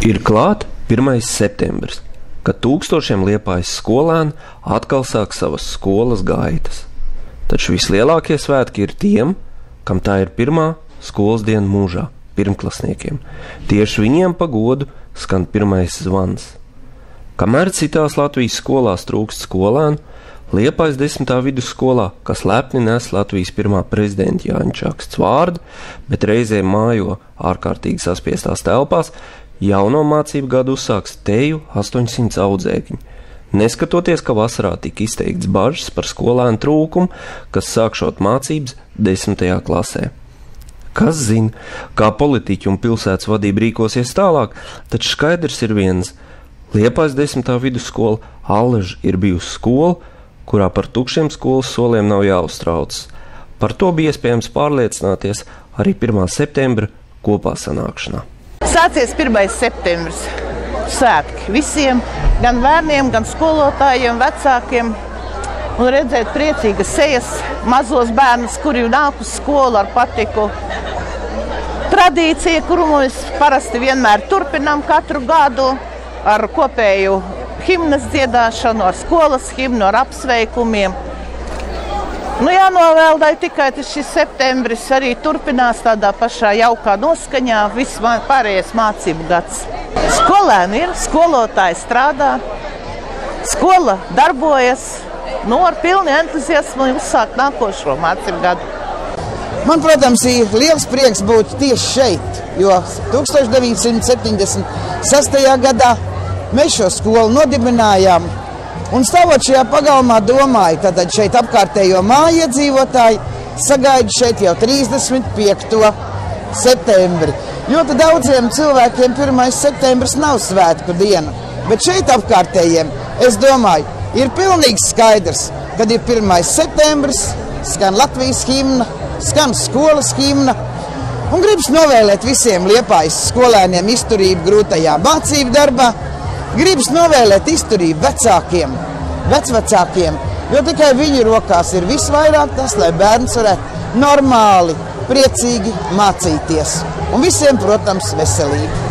Ir klāt 1. septembris, kad tūkstošiem Liepājas skolēnu atkal sāk savas skolas gaitas. Taču vislielākie svētki ir tiem, kam tā ir pirmā skolas diena mūžā, pirmklasniekiem. Tieši viņiem pa godu skan pirmais zvans. Kamēr citās Latvijas skolās trūkst skolēnu, Liepājas 10. vidusskolā, kas lepni nes Latvijas pirmā prezidenta Jāņa Čaksts vārdu, bet reizēm mājo ārkārtīgi saspiestās telpās, jauno mācību gadu uzsāks teju 800 audzēkņi. Neskatoties, ka vasarā tika izteikts bažas par skolēnu trūkumu, kas sākšot mācības 10. klasē. Kas zina, kā politiķi un pilsētas vadība rīkosies tālāk, taču skaidrs ir viens. Liepājas 10. vidusskola allaž ir bijusi skola, kurā par tukšiem skolas soliem nav jāuztraucas. Par to bija iespējams pārliecināties arī 1. septembra kopā sanākšanā. Sācies 1. septembris. Svētki visiem, gan bērniem, gan skolotājiem, vecākiem. Un redzēt priecīgas sejas, mazos bērnus, kuri nāk uz skolu ar patiku. Tradīcija, kuru mēs parasti vienmēr turpinām katru gadu ar kopēju himnas dziedāšanu, ar skolas himnu, ar apsveikumiem. Jānovēl tikai šis septembris arī turpinās tādā pašā jaukā noskaņā, viss pārējais mācību gads. Skolēni ir, skolotāji strādā, skola darbojas, ar pilnu entuziasmu uzsākt nākošo mācību gadu. Man, protams, ir liels prieks būt tieši šeit, jo 1976. gadā mēs šo skolu nodibinājām. Un stāvot šajā pagalmā domāju, tad šeit apkārtējo māju iedzīvotāji sagaida šeit jau 35. septembri. Ļoti daudziem cilvēkiem 1. septembris nav svētku diena, bet šeit apkārtējiem, es domāju, ir pilnīgi skaidrs, kad ir 1. septembris, skan Latvijas himna, skan skolas himna, un gribas novēlēt visiem Liepājas skolēniem izturību grūtajā mācību darbā, gribas novēlēt izturību vecvecākiem, jo tikai viņu rokās ir visvairāk tas, lai bērns varētu normāli, priecīgi mācīties. Un visiem, protams, veselību.